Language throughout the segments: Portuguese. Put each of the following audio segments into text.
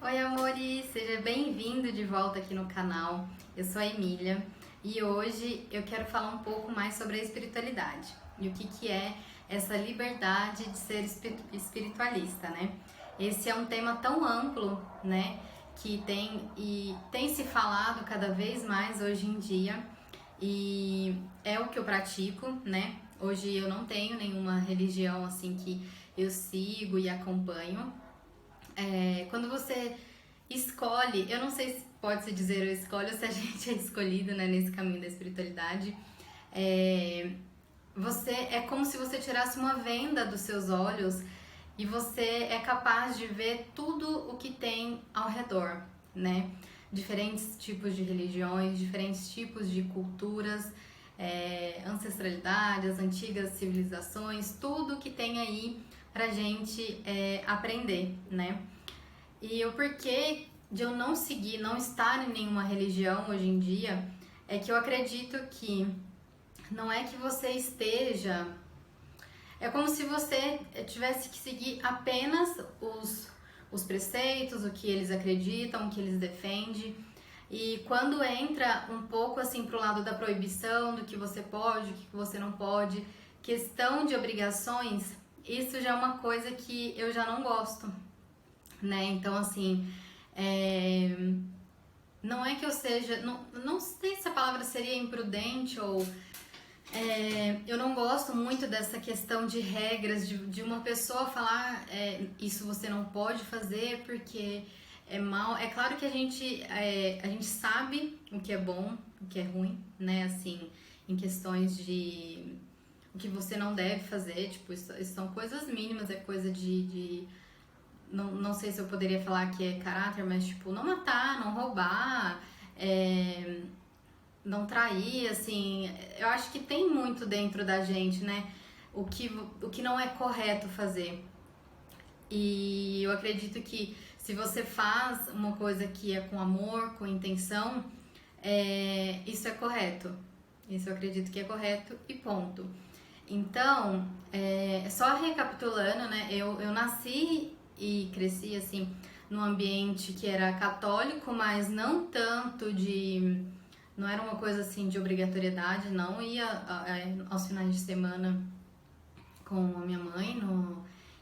Oi, amores! Seja bem-vindo de volta aqui no canal. Eu sou a Emília e hoje eu quero falar um pouco mais sobre a espiritualidade e o que é essa liberdade de ser espiritualista, né? Esse é um tema tão amplo, né? Que tem se falado cada vez mais hoje em dia e é o que eu pratico, né? Hoje eu não tenho nenhuma religião assim que eu sigo e acompanho. Quando você escolhe, eu não sei se pode se dizer eu escolho ou se a gente é escolhido, né, nesse caminho da espiritualidade, é como se você tirasse uma venda dos seus olhos e você é capaz de ver tudo o que tem ao redor, né? Diferentes tipos de religiões, diferentes tipos de culturas, ancestralidade, as antigas civilizações, tudo que tem aí pra gente aprender, né? E o porquê de eu não seguir, não estar em nenhuma religião hoje em dia, é que eu acredito que não é que você esteja. É como se você tivesse que seguir apenas os preceitos, o que eles acreditam, o que eles defendem. E quando entra um pouco assim pro lado da proibição, do que você pode, o que você não pode, questão de obrigações, isso já é uma coisa que eu já não gosto, né? Então, assim, não é que eu seja, não sei se a palavra seria imprudente ou eu não gosto muito dessa questão de regras, de uma pessoa falar isso você não pode fazer porque é mal. É claro que a gente sabe o que é bom, o que é ruim, né? Assim, em questões de o que você não deve fazer, tipo, isso são coisas mínimas, é coisa de não sei se eu poderia falar que é caráter, mas tipo, não matar, não roubar, não trair, assim, eu acho que tem muito dentro da gente, né? O que não é correto fazer. E eu acredito que se você faz uma coisa que é com amor, com intenção, isso é correto. Isso eu acredito que é correto e ponto. Então, só recapitulando, né? Eu nasci e cresci assim num ambiente que era católico, mas não tanto de, não era uma coisa assim de obrigatoriedade, não ia aos finais de semana com a minha mãe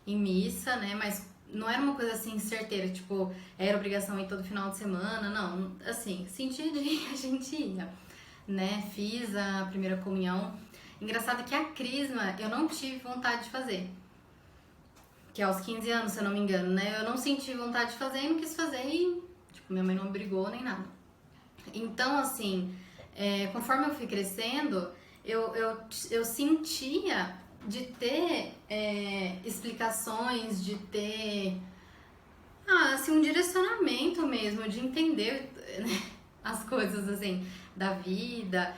em missa, né? Mas não era uma coisa assim certeira, tipo, era obrigação ir todo final de semana, não. Assim, sentia de ir, a gente ia, né? Fiz a primeira comunhão. Engraçado que a crisma eu não tive vontade de fazer. Que é aos 15 anos, se eu não me engano, né? Eu não senti vontade de fazer e não quis fazer e, tipo, minha mãe não obrigou nem nada. Então, assim, conforme eu fui crescendo, eu sentia de ter explicações, de ter assim, um direcionamento mesmo, de entender, né, as coisas assim da vida,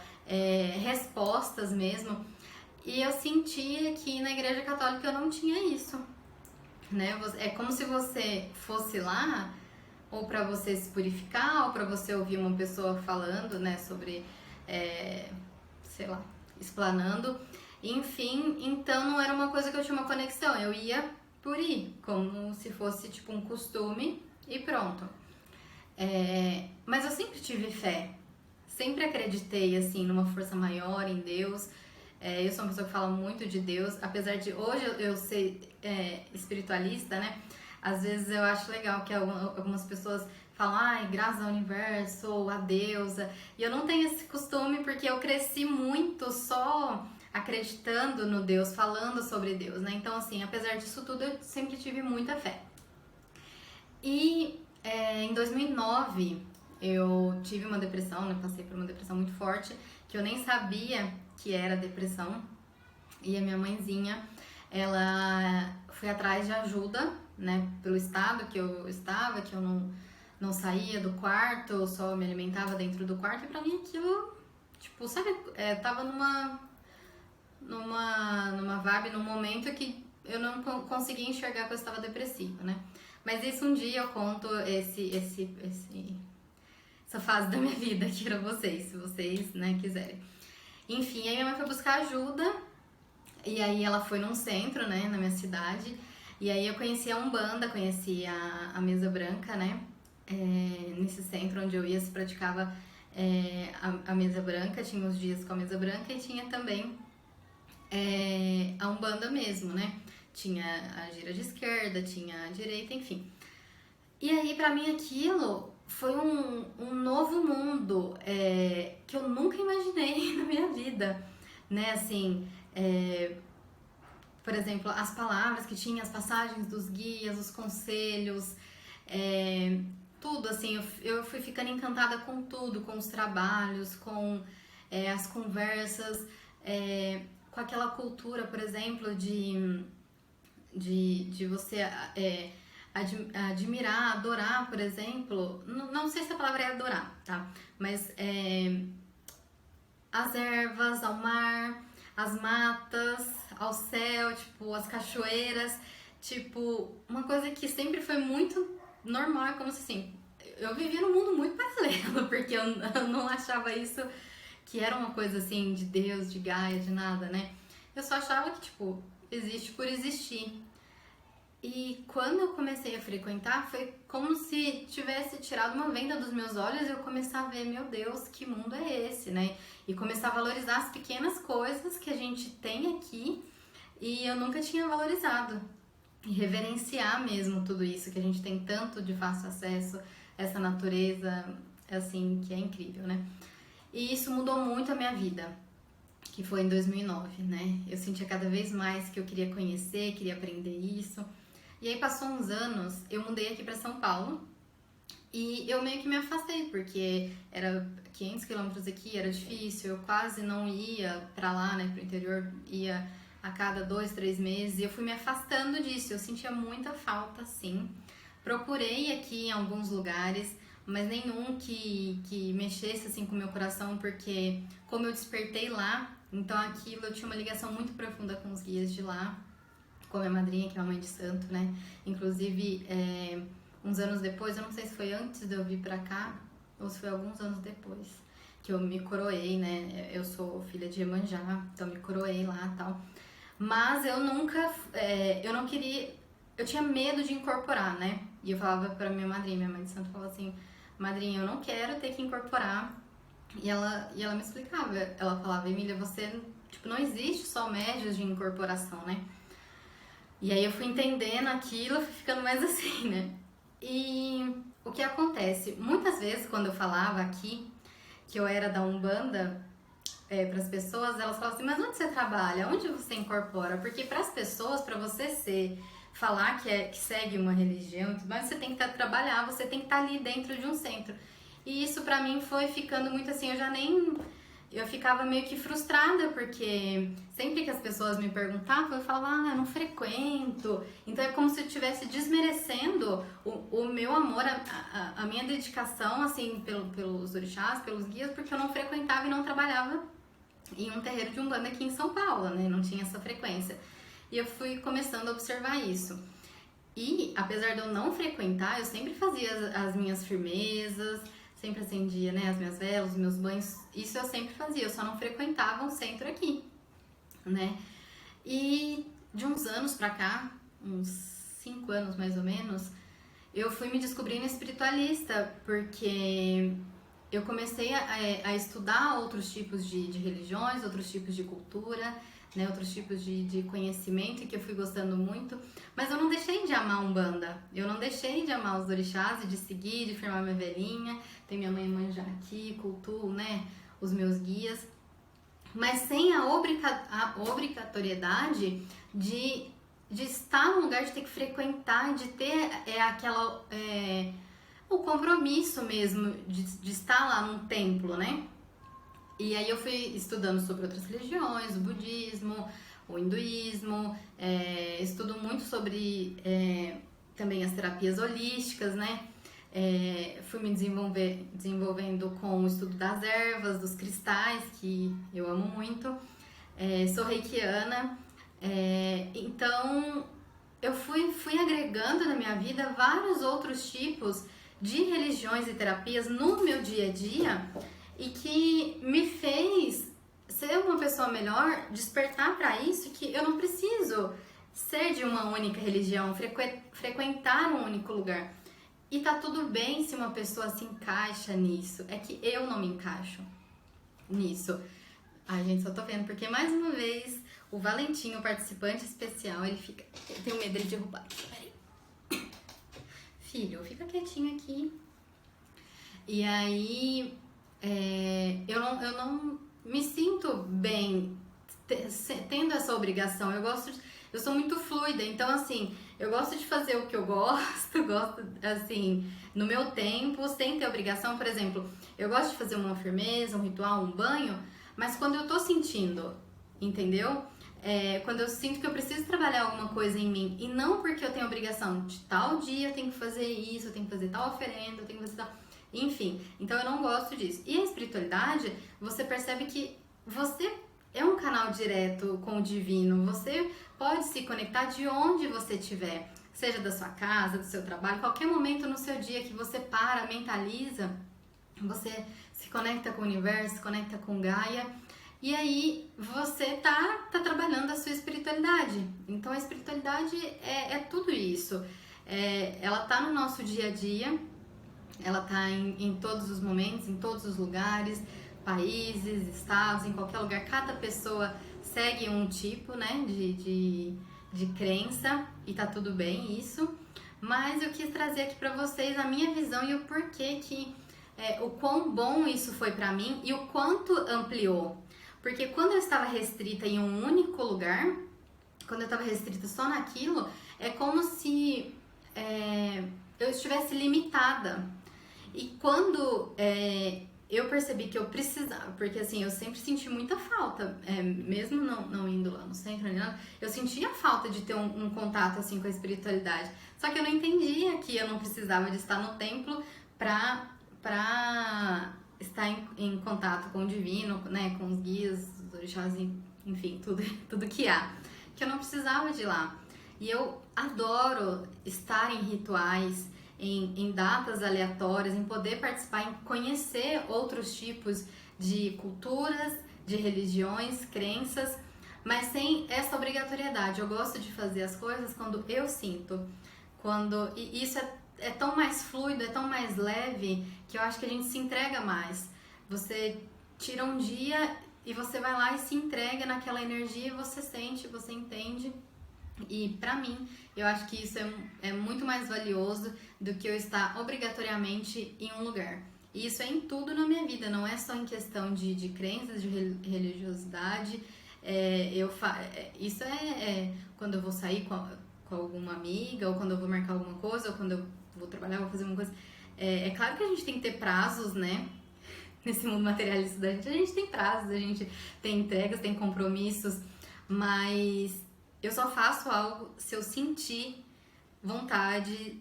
respostas mesmo. E eu sentia que na Igreja Católica eu não tinha isso, né? É como se você fosse lá ou para você se purificar ou para você ouvir uma pessoa falando, né, sobre, sei lá, explanando. Enfim, então não era uma coisa que eu tinha uma conexão, eu ia por ir, como se fosse tipo um costume e pronto. Mas eu sempre tive fé, sempre acreditei assim numa força maior, em Deus. Eu sou uma pessoa que fala muito de Deus, apesar de hoje eu ser espiritualista, né? Às vezes eu acho legal que algumas pessoas falam, ai, graças ao universo, ou a deusa. E eu não tenho esse costume porque eu cresci muito só acreditando no Deus, falando sobre Deus, né? Então, assim, apesar disso tudo, eu sempre tive muita fé. E em 2009 eu tive uma depressão, né? Passei por uma depressão muito forte, que eu nem sabia que era depressão. E a minha mãezinha, ela foi atrás de ajuda, né? Pelo estado que eu estava, que eu não saía do quarto, eu só me alimentava dentro do quarto. E pra mim aquilo, tipo, sabe, tava numa vibe, num momento que eu não conseguia enxergar que eu estava depressiva, né? Mas isso um dia eu conto essa fase da minha vida aqui pra vocês, se vocês, né, quiserem. Enfim, aí minha mãe foi buscar ajuda e aí ela foi num centro, né, na minha cidade. E aí eu conheci a Umbanda, conheci a mesa branca, né? Nesse centro onde eu ia se praticava a mesa branca, tinha os dias com a mesa branca e tinha também a Umbanda mesmo, né? Tinha a gira de esquerda, tinha a direita, enfim. E aí, pra mim, aquilo foi um novo mundo que eu nunca imaginei na minha vida, né? Assim, por exemplo, as palavras que tinha, as passagens dos guias, os conselhos, tudo, assim, eu fui ficando encantada com tudo, com os trabalhos, com as conversas, com aquela cultura, por exemplo, de você admirar, adorar, por exemplo, não sei se a palavra é adorar, tá? Mas as ervas, ao mar, as matas, ao céu, tipo, as cachoeiras, tipo, uma coisa que sempre foi muito normal, é como se assim, eu vivia num mundo muito paralelo, porque eu não achava isso que era uma coisa assim de Deus, de Gaia, de nada, né? Eu só achava que, tipo, existe por existir. E quando eu comecei a frequentar, foi como se tivesse tirado uma venda dos meus olhos e eu começar a ver, meu Deus, que mundo é esse, né? E começar a valorizar as pequenas coisas que a gente tem aqui e eu nunca tinha valorizado. E reverenciar mesmo tudo isso que a gente tem tanto de fácil acesso, essa natureza, assim, que é incrível, né? E isso mudou muito a minha vida, que foi em 2009, né? Eu sentia cada vez mais que eu queria conhecer, queria aprender isso. E aí passou uns anos, eu mudei aqui pra São Paulo e eu meio que me afastei, porque era 500 quilômetros aqui, era difícil, eu quase não ia pra lá, né, pro interior, ia a cada 2, 3 meses e eu fui me afastando disso, eu sentia muita falta, sim. Procurei aqui em alguns lugares, mas nenhum que mexesse assim com o meu coração, porque como eu despertei lá, então aquilo eu tinha uma ligação muito profunda com os guias de lá, com a minha madrinha, que é uma mãe de santo, né? Inclusive, uns anos depois, eu não sei se foi antes de eu vir pra cá, ou se foi alguns anos depois, que eu me coroei, né? Eu sou filha de Iemanjá, então me coroei lá e tal. Mas eu nunca, eu não queria, eu tinha medo de incorporar, né? E eu falava pra minha madrinha, minha mãe de santo falou assim, madrinha, eu não quero ter que incorporar. E ela me explicava, ela falava, Emília, você, tipo, não existe só médios de incorporação, né? E aí eu fui entendendo aquilo, fui ficando mais assim, né? E o que acontece? Muitas vezes, quando eu falava aqui que eu era da Umbanda, para as pessoas, elas falavam assim, mas onde você trabalha? Onde você incorpora? Porque para as pessoas, para você falar que segue uma religião, mas você tem que trabalhar, você tem que estar ali dentro de um centro. E isso para mim foi ficando muito assim, eu ficava meio que frustrada, porque sempre que as pessoas me perguntavam, eu falava, eu não frequento. Então é como se eu estivesse desmerecendo o meu amor, a minha dedicação, assim, pelos orixás, pelos guias, porque eu não frequentava e não trabalhava em um terreiro de Umbanda aqui em São Paulo, né? Não tinha essa frequência. E eu fui começando a observar isso. E, apesar de eu não frequentar, eu sempre fazia as minhas firmezas, sempre acendia, né, as minhas velas, os meus banhos, isso eu sempre fazia, eu só não frequentava um centro aqui, né? E de uns anos pra cá, uns 5 anos mais ou menos, eu fui me descobrindo espiritualista, porque eu comecei a estudar outros tipos de religiões, outros tipos de cultura, né, outros tipos de conhecimento que eu fui gostando muito, mas eu não deixei de amar a Umbanda, eu não deixei de amar os orixás e de seguir, de firmar minha velhinha, tem minha mãe Iemanjá aqui, cultuo, né, os meus guias, mas sem a obrigatoriedade de estar num lugar, de ter que frequentar, de ter o compromisso mesmo de estar lá num templo, né? E aí eu fui estudando sobre outras religiões, o budismo, o hinduísmo, estudo muito sobre também as terapias holísticas, né? Fui me desenvolvendo com o estudo das ervas, dos cristais, que eu amo muito. Sou reikiana, então eu fui agregando na minha vida vários outros tipos de religiões e terapias no meu dia a dia, e que me fez ser uma pessoa melhor, despertar para isso, que eu não preciso ser de uma única religião, frequentar um único lugar. E tá tudo bem se uma pessoa se encaixa nisso. É que eu não me encaixo nisso. Ai, gente, só tô vendo, porque mais uma vez o Valentim, o participante especial, ele fica... Eu tenho medo de derrubar. Peraí. Filho, fica quietinho aqui. E aí, eu não me sinto bem tendo essa obrigação. Eu sou muito fluida, então assim, eu gosto de fazer o que eu gosto, gosto assim, no meu tempo, sem ter obrigação. Por exemplo, eu gosto de fazer uma firmeza, um ritual, um banho, mas quando eu tô sentindo, entendeu? Quando eu sinto que eu preciso trabalhar alguma coisa em mim, e não porque eu tenho obrigação de tal dia eu tenho que fazer isso, eu tenho que fazer tal oferenda, eu tenho que fazer tal... Enfim, então eu não gosto disso. E a espiritualidade, você percebe que você é um canal direto com o divino, você pode se conectar de onde você estiver, seja da sua casa, do seu trabalho, qualquer momento no seu dia que você para, mentaliza, você se conecta com o universo, se conecta com Gaia, e aí você tá trabalhando a sua espiritualidade. Então a espiritualidade é tudo isso. Ela tá no nosso dia a dia, ela tá em todos os momentos, em todos os lugares, países, estados, em qualquer lugar. Cada pessoa segue um tipo, né, de crença, e tá tudo bem isso. Mas eu quis trazer aqui pra vocês a minha visão e o porquê que o quão bom isso foi pra mim e o quanto ampliou. Porque quando eu estava restrita em um único lugar, quando eu estava restrita só naquilo, é como se eu estivesse limitada. E quando eu percebi que eu precisava, porque assim, eu sempre senti muita falta, mesmo não indo lá no centro, eu sentia falta de ter um contato assim com a espiritualidade. Só que eu não entendia que eu não precisava de estar no templo pra estar em contato com o divino, né, com os guias, os orixás, enfim, tudo que há. Que eu não precisava de ir lá. E eu adoro estar em rituais, em datas aleatórias, em poder participar, em conhecer outros tipos de culturas, de religiões, crenças, mas sem essa obrigatoriedade. Eu gosto de fazer as coisas quando eu sinto, e isso é tão mais fluido, é tão mais leve, que eu acho que a gente se entrega mais. Você tira um dia e você vai lá e se entrega naquela energia, você sente, você entende. E pra mim, eu acho que isso é muito mais valioso do que eu estar obrigatoriamente em um lugar. E isso é em tudo na minha vida, não é só em questão de crenças, de religiosidade. Isso quando eu vou sair com alguma amiga, ou quando eu vou marcar alguma coisa, ou quando eu vou trabalhar, vou fazer uma coisa. É claro que a gente tem que ter prazos, né? Nesse mundo materialista da gente, a gente tem prazos, a gente tem entregas, tem compromissos, mas eu só faço algo se eu sentir vontade,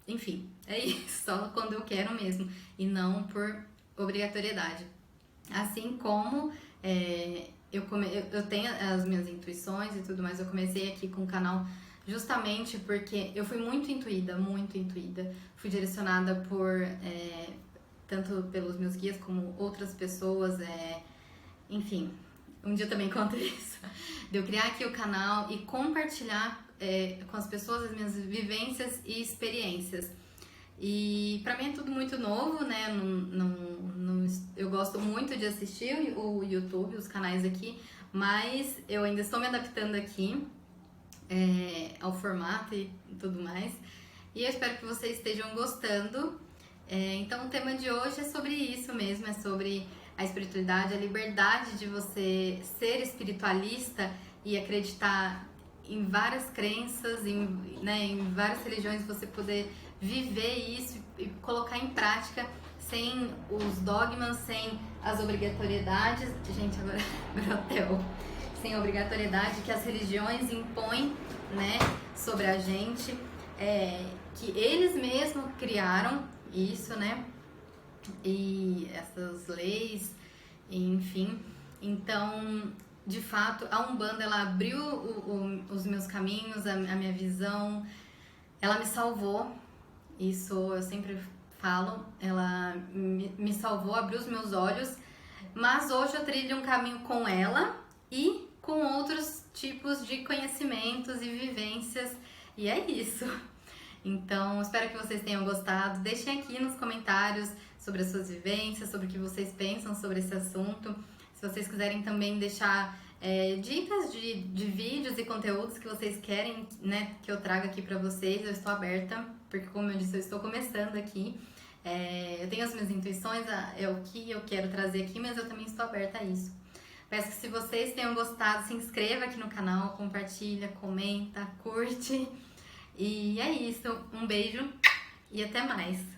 enfim, é isso, só quando eu quero mesmo, e não por obrigatoriedade. Assim como eu tenho as minhas intuições e tudo mais, eu comecei aqui com o canal justamente porque eu fui muito intuída, fui direcionada tanto pelos meus guias como outras pessoas, enfim, um dia eu também conto isso, de eu criar aqui o canal e compartilhar com as pessoas as minhas vivências e experiências. E pra mim é tudo muito novo, né? Eu gosto muito de assistir o YouTube, os canais aqui, mas eu ainda estou me adaptando aqui ao formato e tudo mais. E eu espero que vocês estejam gostando. Então o tema de hoje é sobre isso mesmo, é sobre a espiritualidade, a liberdade de você ser espiritualista e acreditar em várias crenças, em várias religiões, você poder viver isso e colocar em prática sem os dogmas, sem as obrigatoriedades. Gente, agora brotel. Sem a obrigatoriedade que as religiões impõem, né, sobre a gente, que eles mesmos criaram isso, né, e essas leis, enfim. Então, de fato, a Umbanda, ela abriu os meus caminhos, a minha visão, ela me salvou, isso eu sempre falo, ela me salvou, abriu os meus olhos, mas hoje eu trilho um caminho com ela e com outros tipos de conhecimentos e vivências, e é isso. Então, espero que vocês tenham gostado. Deixem aqui nos comentários sobre as suas vivências, sobre o que vocês pensam sobre esse assunto. Se vocês quiserem também deixar dicas de vídeos e conteúdos que vocês querem, né, que eu traga aqui pra vocês, eu estou aberta, porque como eu disse, eu estou começando aqui. Eu tenho as minhas intuições, é o que eu quero trazer aqui, mas eu também estou aberta a isso. Peço que se vocês tenham gostado, se inscreva aqui no canal, compartilha, comenta, curte. E é isso. Um beijo e até mais.